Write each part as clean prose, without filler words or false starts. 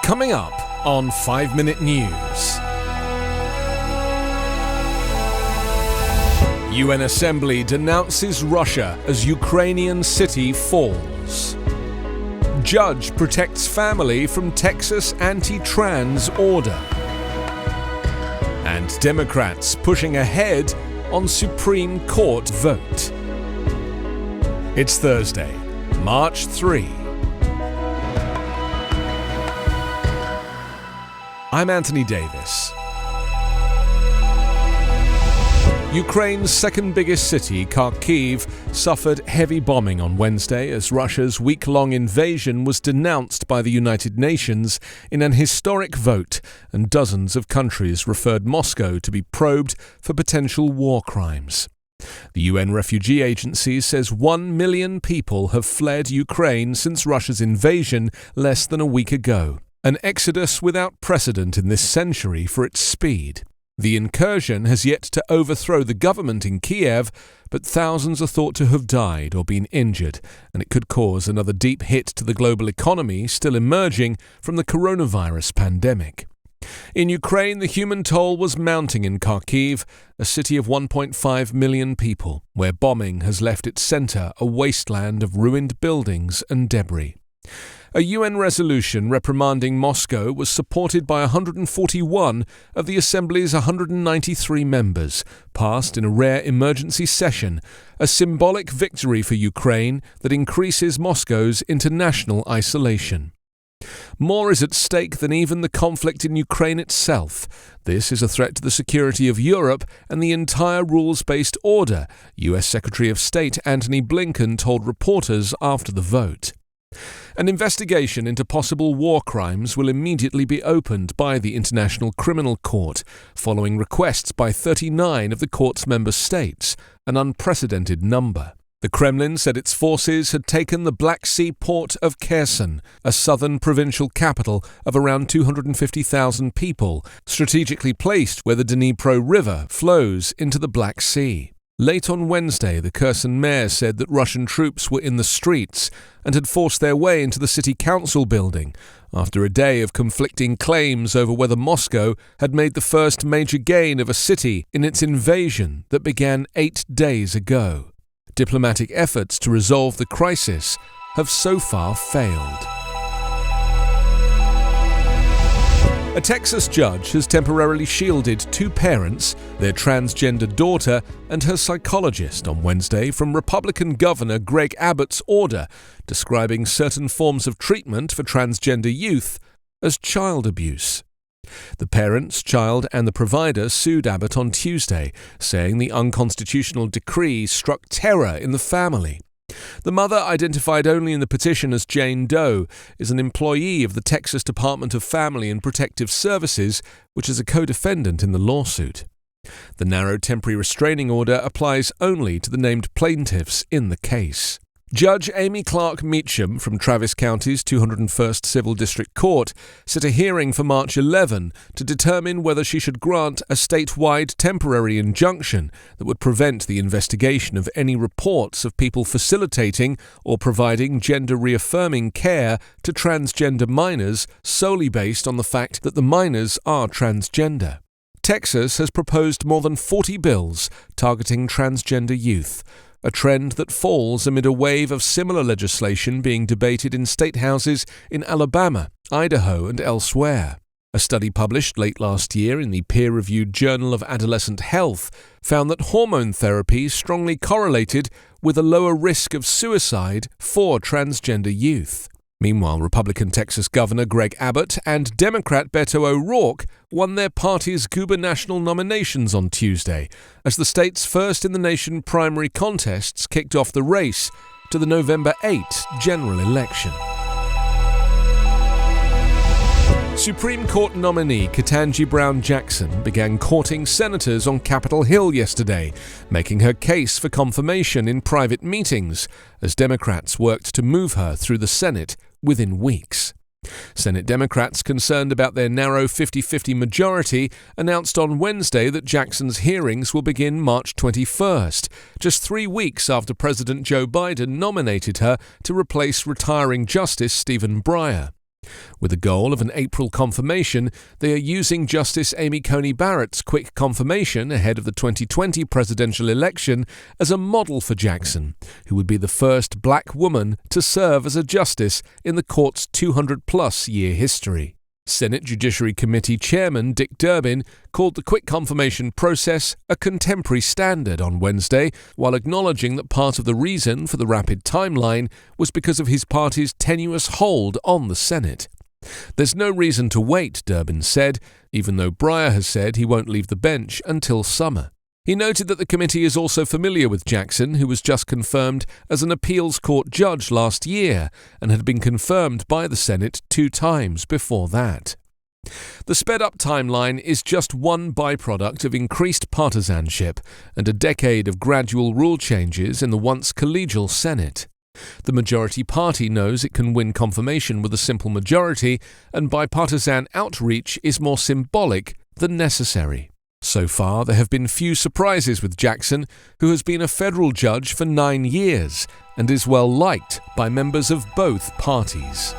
Coming up on 5 Minute News. UN Assembly denounces Russia as Ukrainian city falls. Judge protects family from Texas anti-trans order. And Democrats pushing ahead on Supreme Court vote. It's Thursday, March 3. I'm Anthony Davis. Ukraine's second biggest city, Kharkiv, suffered heavy bombing on Wednesday as Russia's week-long invasion was denounced by the United Nations in an historic vote, and dozens of countries referred Moscow to be probed for potential war crimes. The UN Refugee Agency says 1 million people have fled Ukraine since Russia's invasion less than a week ago. An exodus without precedent in this century for its speed. The incursion has yet to overthrow the government in Kiev, but thousands are thought to have died or been injured, and it could cause another deep hit to the global economy still emerging from the coronavirus pandemic. In Ukraine, the human toll was mounting in Kharkiv, a city of 1.5 million people, where bombing has left its centre a wasteland of ruined buildings and debris. A UN resolution reprimanding Moscow was supported by 141 of the Assembly's 193 members, passed in a rare emergency session, a symbolic victory for Ukraine that increases Moscow's international isolation. More is at stake than even the conflict in Ukraine itself. This is a threat to the security of Europe and the entire rules-based order, US Secretary of State Antony Blinken told reporters after the vote. An investigation into possible war crimes will immediately be opened by the International Criminal Court, following requests by 39 of the court's member states, an unprecedented number. The Kremlin said its forces had taken the Black Sea port of Kherson, a southern provincial capital of around 250,000 people, strategically placed where the Dnipro River flows into the Black Sea. Late on Wednesday, the Kherson mayor said that Russian troops were in the streets and had forced their way into the city council building after a day of conflicting claims over whether Moscow had made the first major gain of a city in its invasion that began 8 days ago. Diplomatic efforts to resolve the crisis have so far failed. A Texas judge has temporarily shielded 2 parents, their transgender daughter and her psychologist on Wednesday from Republican Governor Greg Abbott's order describing certain forms of treatment for transgender youth as child abuse. The parents, child and the provider sued Abbott on Tuesday, saying the unconstitutional decree struck terror in the family. The mother, identified only in the petition as Jane Doe, is an employee of the Texas Department of Family and Protective Services, which is a co-defendant in the lawsuit. The narrow temporary restraining order applies only to the named plaintiffs in the case. Judge Amy Clark Meacham from Travis County's 201st Civil District Court set a hearing for March 11 to determine whether she should grant a statewide temporary injunction that would prevent the investigation of any reports of people facilitating or providing gender-reaffirming care to transgender minors solely based on the fact that the minors are transgender. Texas has proposed more than 40 bills targeting transgender youth, a trend that falls amid a wave of similar legislation being debated in state houses in Alabama, Idaho, and elsewhere. A study published late last year in the peer-reviewed Journal of Adolescent Health found that hormone therapy strongly correlated with a lower risk of suicide for transgender youth. Meanwhile, Republican Texas Governor Greg Abbott and Democrat Beto O'Rourke won their party's gubernatorial nominations on Tuesday, as the state's first-in-the-nation primary contests kicked off the race to the November 8 general election. Supreme Court nominee Ketanji Brown Jackson began courting senators on Capitol Hill yesterday, making her case for confirmation in private meetings, as Democrats worked to move her through the Senate within weeks. Senate Democrats, concerned about their narrow 50-50 majority, announced on Wednesday that Jackson's hearings will begin March 21st, just 3 weeks after President Joe Biden nominated her to replace retiring Justice Stephen Breyer. With a goal of an April confirmation, they are using Justice Amy Coney Barrett's quick confirmation ahead of the 2020 presidential election as a model for Jackson, who would be the first black woman to serve as a justice in the court's 200-plus year history. Senate Judiciary Committee Chairman Dick Durbin called the quick confirmation process a contemporary standard on Wednesday, while acknowledging that part of the reason for the rapid timeline was because of his party's tenuous hold on the Senate. There's no reason to wait, Durbin said, even though Breyer has said he won't leave the bench until summer. He noted that the committee is also familiar with Jackson, who was just confirmed as an appeals court judge last year and had been confirmed by the Senate 2 times before that. The sped-up timeline is just one byproduct of increased partisanship and a decade of gradual rule changes in the once collegial Senate. The majority party knows it can win confirmation with a simple majority, and bipartisan outreach is more symbolic than necessary. So far, there have been few surprises with Jackson, who has been a federal judge for 9 years and is well liked by members of both parties.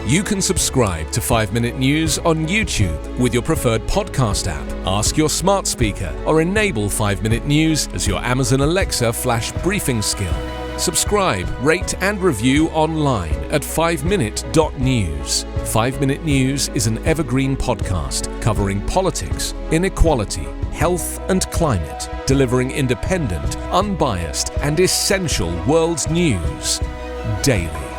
You can subscribe to 5-Minute News on YouTube with your preferred podcast app. Ask your smart speaker or enable 5-Minute News as your Amazon Alexa flash briefing skill. Subscribe, rate and review online at 5minute.news. 5-Minute News is an Evergreen podcast covering politics, inequality, health and climate, delivering independent, unbiased and essential world news daily.